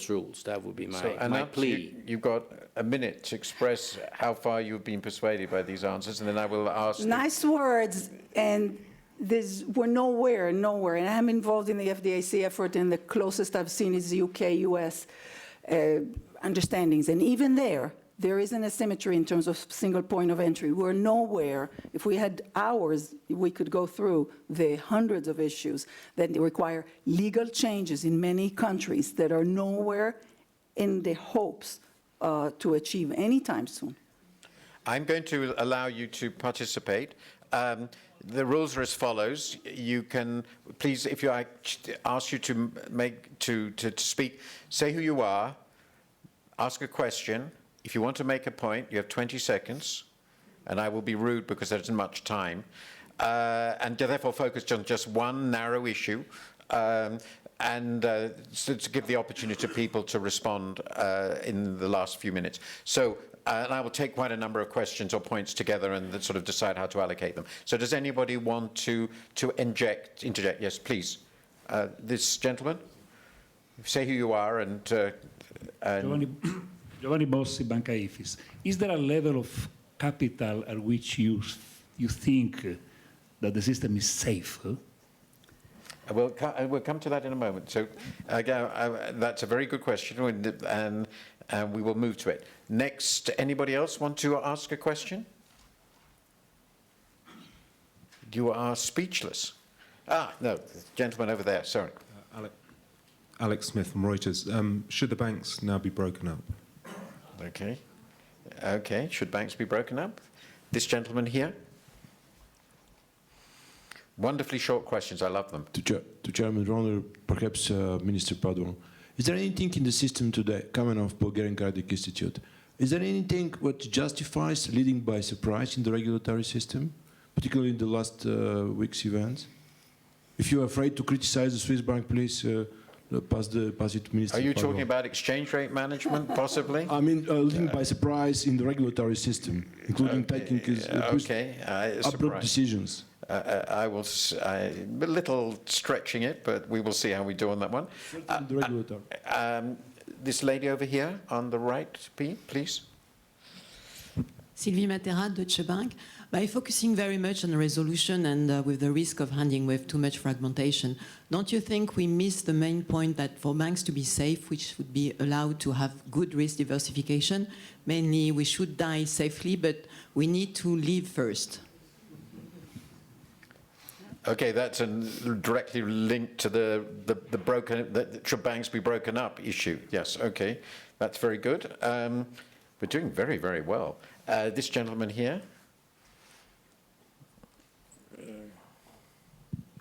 rules. That would be my plea. You've got a minute to express how far you've been persuaded by these answers, and then I will ask. Nice words, and we're nowhere, and I'm involved in the FDIC effort, and the closest I've seen is the UK, US understandings, and even there is an asymmetry in terms of single point of entry. We're nowhere. If we had hours, we could go through the hundreds of issues that require legal changes in many countries that are nowhere in the hopes to achieve anytime soon. I'm going to allow you to participate. the rules are as follows. You can, please, if I ask you to speak, say who you are, ask a question. If you want to make a point, you have 20 seconds, and I will be rude because there isn't much time, and therefore focus on just one narrow issue, so to give the opportunity to people to respond in the last few minutes. So, and I will take quite a number of questions or points together and then sort of decide how to allocate them. So does anybody want to interject? Yes, please. This gentleman, say who you are and Giovanni Bossi, Banca Ifis. Is there a level of capital at which you think that the system is safe? we'll come to that in a moment. So again, that's a very good question, and we will move to it. Next, anybody else want to ask a question? You are speechless. No, the gentleman over there, sorry. Alex Smith from Reuters. Should the banks now be broken up? Okay. Okay, should banks be broken up? This gentleman here? Wonderfully short questions, I love them. To Chairman Ronner, perhaps Minister Padoan. Is there anything in the system today, coming off Bulgarian Cardiac Institute, is there anything what justifies leading by surprise in the regulatory system, particularly in the last week's events? If you're afraid to criticize the Swiss bank, please pass it to Minister Are you Padoan. talking about exchange rate management, possibly? I mean, leading by surprise in the regulatory system, including taking abrupt decisions. I will, a little stretching it, but we will see how we do on that one. The regulatory. This lady over here on the right, please. Sylvie Matera, Deutsche Bank. By focusing very much on the resolution and with the risk of handing with too much fragmentation, don't you think we miss the main point that for banks to be safe, which would be allowed to have good risk diversification, mainly we should die safely, but we need to live first? Okay, that's directly linked to the should banks be broken up issue. Yes, okay, that's very good. We're doing very, very well. This gentleman here.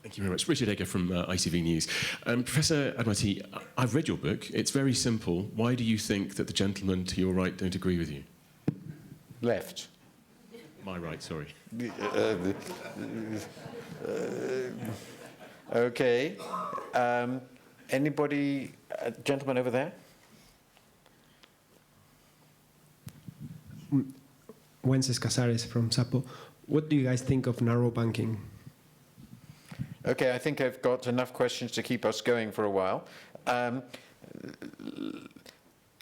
Thank you very much. Richard Egger from ITV News. Professor Admati, I've read your book. It's very simple. Why do you think that the gentlemen to your right don't agree with you? Left. My right, sorry. Okay. Anybody, gentleman over there? Wences Casares from SAPO. What do you guys think of narrow banking? Okay, I think I've got enough questions to keep us going for a while. I'm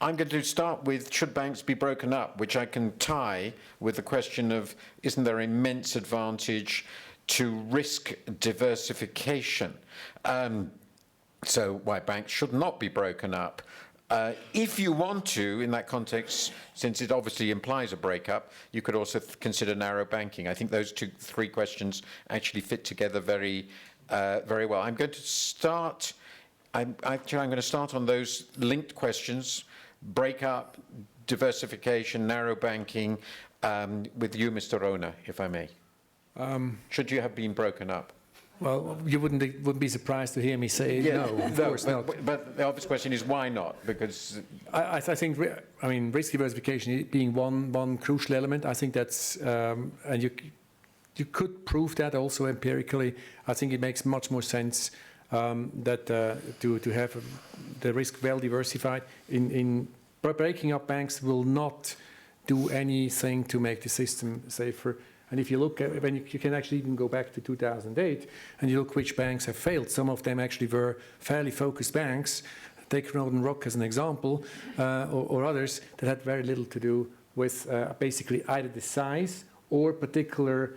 going to start with, should banks be broken up, which I can tie with the question of, isn't there immense advantage to risk diversification? So why banks should not be broken up. If you want to, in that context, since it obviously implies a breakup, you could also consider narrow banking. I think those three questions actually fit together very well. I'm going to start, I'm going to start on those linked questions, breakup, diversification, narrow banking, with you, Mr. Rona, if I may. Should you have been broken up? Well, you wouldn't be surprised to hear me say no, of course not. But the obvious question is why not? Because I think, I mean, risk diversification being one crucial element, I think that's, and you could prove that also empirically. I think it makes much more sense that to have the risk well diversified. Breaking up banks will not do anything to make the system safer. And if you look at, when you can actually even go back to 2008, and you look which banks have failed, some of them actually were fairly focused banks. Take Northern Rock as an example, or others that had very little to do with basically either the size or particular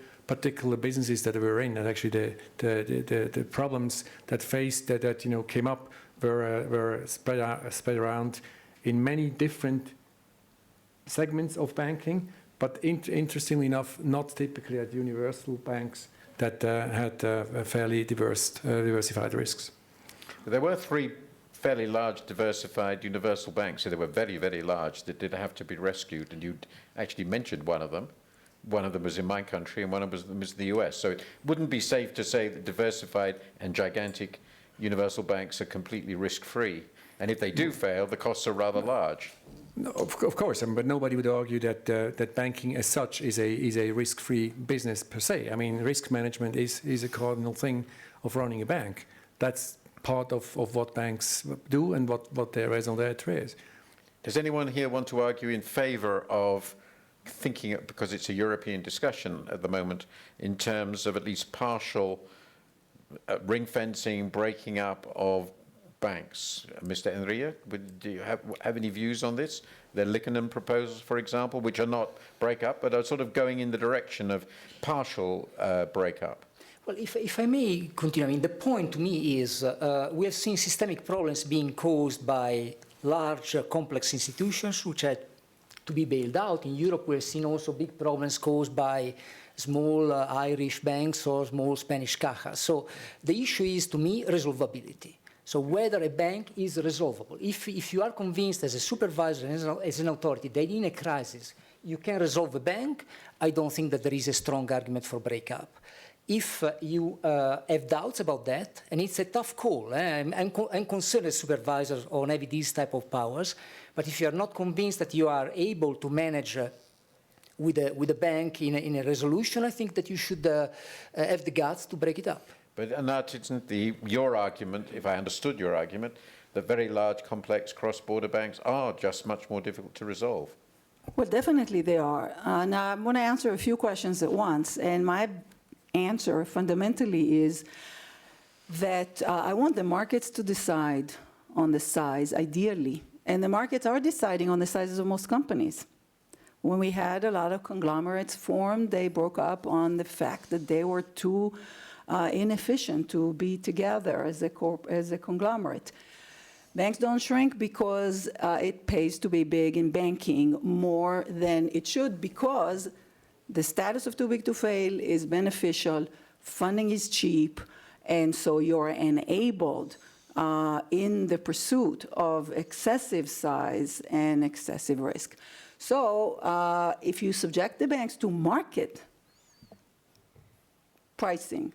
businesses that they were in. And actually the problems that came up were spread around in many different segments of banking. But interestingly enough, not typically at universal banks that had fairly diversified risks. There were three fairly large diversified universal banks, so they were very, very large, that did have to be rescued, and you actually mentioned one of them, One of them was in my country and one of them was in the US. So it wouldn't be safe to say that diversified and gigantic universal banks are completely risk-free. And if they do fail, the costs are rather large. No, of course, but nobody would argue that that banking as such is a risk-free business per se. I mean, risk management is a cardinal thing of running a bank. That's part of what banks do and what their raison d'être is. Does anyone here want to argue in favor of thinking, because it's a European discussion at the moment, in terms of at least partial ring fencing, breaking up of banks? Mr. Enria, do you have any views on this? The Liikanen proposals, for example, which are not break up, but are sort of going in the direction of partial break up. Well, if I may continue, I mean, the point to me is we have seen systemic problems being caused by large, complex institutions which had to be bailed out. In Europe, we've seen also big problems caused by small Irish banks or small Spanish cajas. So the issue is, to me, resolvability. So whether a bank is resolvable. If you are convinced as a supervisor, as an authority, that in a crisis you can resolve a bank, I don't think that there is a strong argument for breakup. If you have doubts about that, and it's a tough call, I'm concerned as supervisors on having these type of powers, but if you are not convinced that you are able to manage with a bank in a resolution, I think that you should have the guts to break it up. But and that isn't your argument, if I understood your argument, that very large, complex cross-border banks are just much more difficult to resolve. Well, definitely they are. Now, I'm going to answer a few questions at once, and my answer fundamentally is that I want the markets to decide on the size, ideally. And the markets are deciding on the sizes of most companies. When we had a lot of conglomerates formed, they broke up on the fact that they were too inefficient to be together as a conglomerate. Banks don't shrink because it pays to be big in banking more than it should, because the status of too big to fail is beneficial, funding is cheap, and so you're enabled in the pursuit of excessive size and excessive risk. So if you subject the banks to market pricing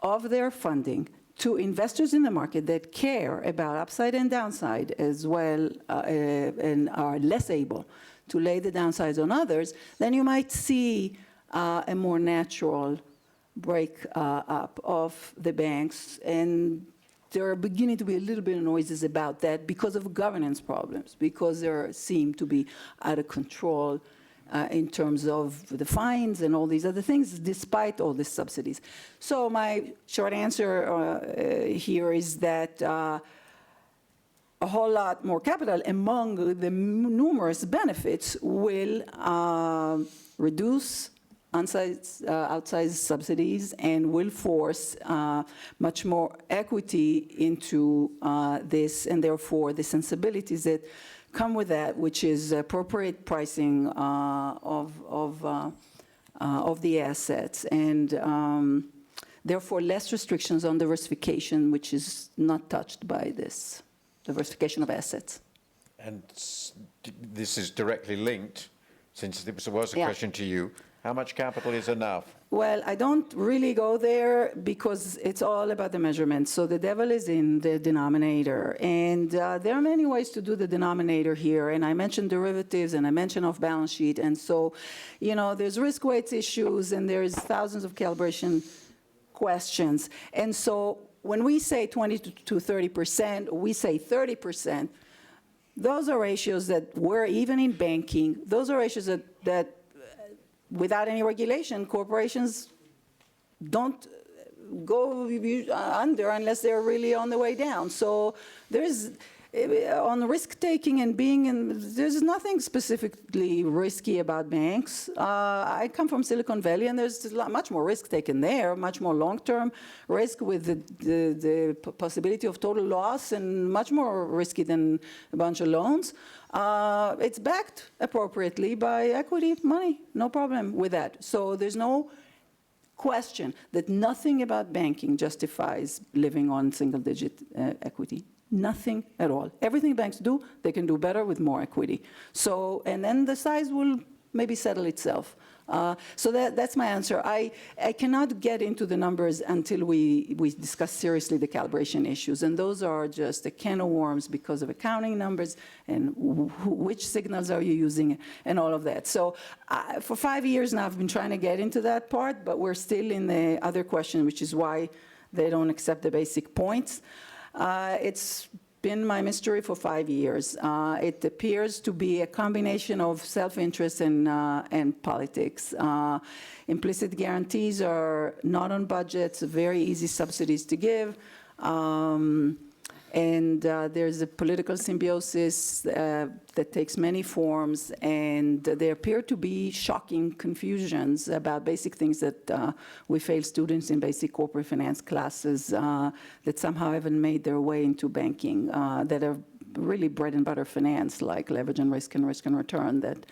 of their funding to investors in the market that care about upside and downside as well and are less able to lay the downsides on others, then you might see a more natural break up of the banks. And there are beginning to be a little bit of noises about that because of governance problems, because there seem to be out of control in terms of the fines and all these other things, despite all these subsidies. So my short answer here is that a whole lot more capital among the numerous benefits will reduce outsized subsidies and will force much more equity into this, and therefore the sensibilities that come with that, which is appropriate pricing of the assets, and therefore less restrictions on diversification, which is not touched by this diversification of assets. And this is directly linked, since this was a question to you. How much capital is enough? Well, I don't really go there because it's all about the measurement. So the devil is in the denominator. And there are many ways to do the denominator here. And I mentioned derivatives and I mentioned off balance sheet. And so, you know, there's risk weights issues and there's thousands of calibration questions. And so when we say 20 to 30%, we say 30%, those are ratios that were, even in banking, those are ratios that without any regulation, corporations don't go under unless they're really on the way down. So there's, on risk-taking and being in, there's nothing specifically risky about banks. I come from Silicon Valley, and there's much more risk taken there, much more long-term risk with the possibility of total loss, and much more risky than a bunch of loans. It's backed appropriately by equity money, no problem with that. So there's no question that nothing about banking justifies living on single-digit equity. Nothing at all. Everything banks do, they can do better with more equity. So, and then the size will maybe settle itself. So that's my answer. I cannot get into the numbers until we discuss seriously the calibration issues, and those are just a can of worms because of accounting numbers and which signals are you using and all of that. So for 5 years now I've been trying to get into that part, but we're still in the other question, which is why they don't accept the basic points. It's been my mystery for 5 years. It appears to be a combination of self-interest and politics. Implicit guarantees are not on budgets, very easy subsidies to give. And there's a political symbiosis that takes many forms, and there appear to be shocking confusions about basic things that we fail students in basic corporate finance classes that somehow haven't made their way into banking, that are really bread and butter finance, like leverage and risk and return, that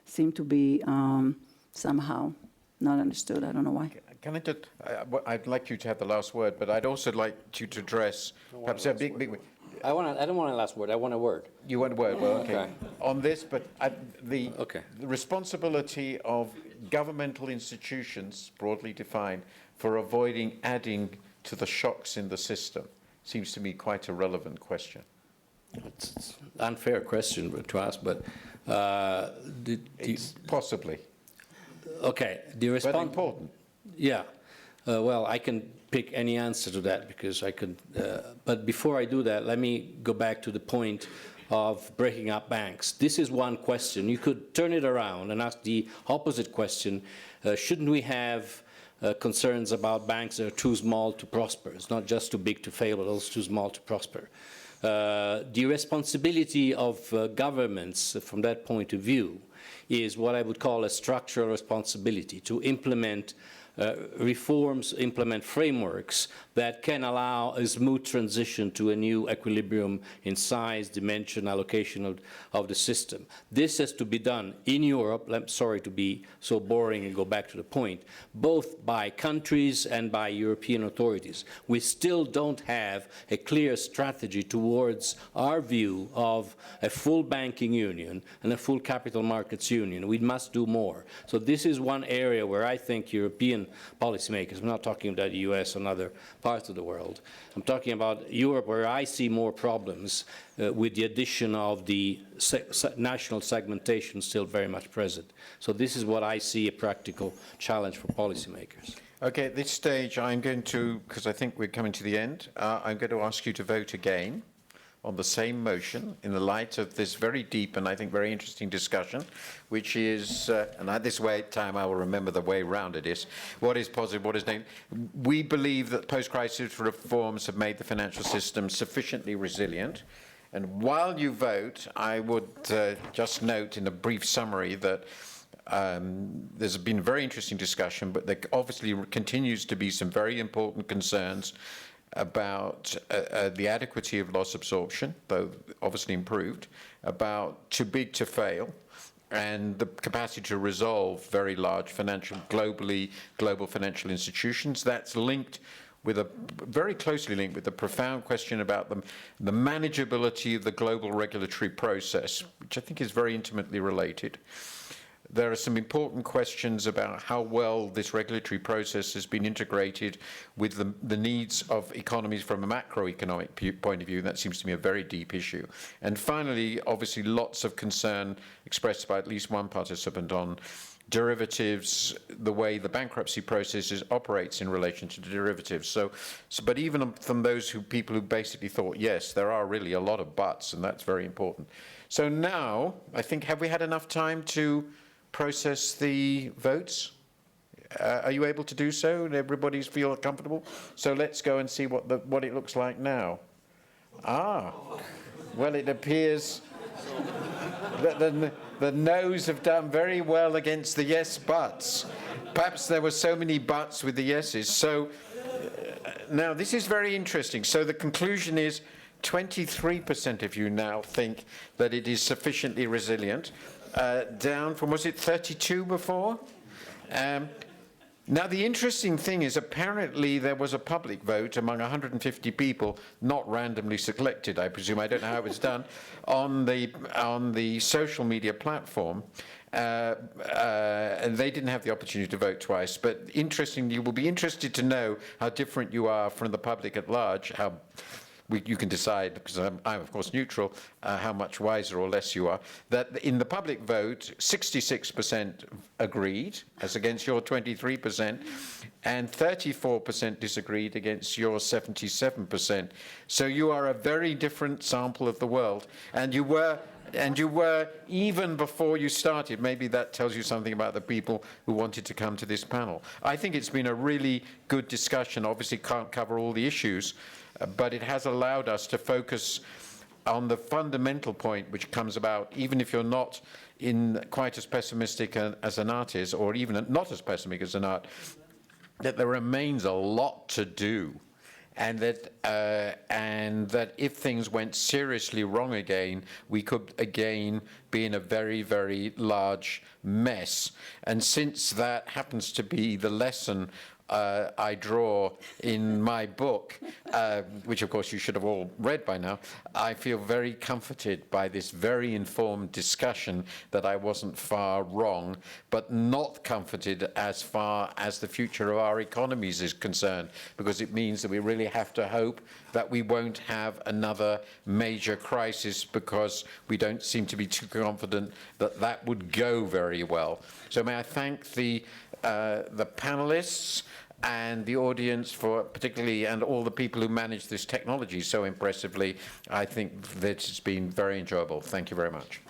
seem to be somehow not understood. I don't know why. Can I just, I'd like you to have the last word, but I'd also like you to address perhaps a big. I don't want a last word. I want a word. You want a word? Well, okay. On this, but the responsibility of governmental institutions, broadly defined, for avoiding adding to the shocks in the system seems to me quite a relevant question. It's an unfair question to ask, but possibly. Okay, the response. But important. Yeah, well, I can pick any answer to that because I could, but before I do that, let me go back to the point of breaking up banks. This is one question. You could turn it around and ask the opposite question. Shouldn't we have concerns about banks that are too small to prosper? It's not just too big to fail, but also too small to prosper. The responsibility of governments from that point of view is what I would call a structural responsibility to implement reforms, implement frameworks that can allow a smooth transition to a new equilibrium in size, dimension, allocation of the system. This has to be done in Europe, I'm sorry to be so boring and go back to the point, both by countries and by European authorities. We still don't have a clear strategy towards our view of a full banking union and a full capital markets union. We must do more. So this is one area where I think European policymakers, I'm not talking about the US and other parts of the world, I'm talking about Europe where I see more problems with the addition of the national segmentation still very much present. So this is what I see a practical challenge for policymakers. Okay, at this stage I'm going to, because I think we're coming to the end, I'm going to ask you to vote again on the same motion in the light of this very deep and I think very interesting discussion, which is, and at this time I will remember the way round it is, what is positive, what is negative. We believe that post-crisis reforms have made the financial system sufficiently resilient. And while you vote, I would just note in a brief summary that there's been a very interesting discussion, but there obviously continues to be some very important concerns about the adequacy of loss absorption, though obviously improved, about too big to fail, and the capacity to resolve very large global financial institutions. That's linked with very closely linked with the profound question about the manageability of the global regulatory process, which I think is very intimately related. There are some important questions about how well this regulatory process has been integrated with the needs of economies from a macroeconomic point of view. That seems to me a very deep issue. And finally, obviously, lots of concern expressed by at least one participant on derivatives, the way the bankruptcy process operates in relation to derivatives. But even from those people who basically thought, yes, there are really a lot of buts, and that's very important. So now, I think, have we had enough time to process the votes? Are you able to do so? Everybody feel comfortable? So let's go and see what it looks like now. Well, it appears that the no's have done very well against the yes buts. Perhaps there were so many buts with the yeses. So now this is very interesting. So the conclusion is 23% of you now think that it is sufficiently resilient. Down from, was it 32 before? Now, the interesting thing is apparently there was a public vote among 150 people, not randomly selected, I presume, I don't know how it was done, on the social media platform. And they didn't have the opportunity to vote twice. But interestingly, you will be interested to know how different you are from the public at large, how you can decide, because I'm of course neutral, how much wiser or less you are, that in the public vote, 66% agreed, as against your 23%, and 34% disagreed against your 77%. So you are a very different sample of the world, and you were even before you started. Maybe that tells you something about the people who wanted to come to this panel. I think it's been a really good discussion. Obviously can't cover all the issues, but it has allowed us to focus on the fundamental point which comes about, even if you're not in quite as pessimistic as an art is, or even not as pessimistic as an art, that there remains a lot to do. And that if things went seriously wrong again, we could again be in a very, very large mess. And since that happens to be the lesson I draw in my book, which of course you should have all read by now, I feel very comforted by this very informed discussion that I wasn't far wrong, but not comforted as far as the future of our economies is concerned, because it means that we really have to hope that we won't have another major crisis, because we don't seem to be too confident that that would go very well. So may I thank the panelists and the audience for particularly, and all the people who manage this technology so impressively. I think that it's been very enjoyable. Thank you very much.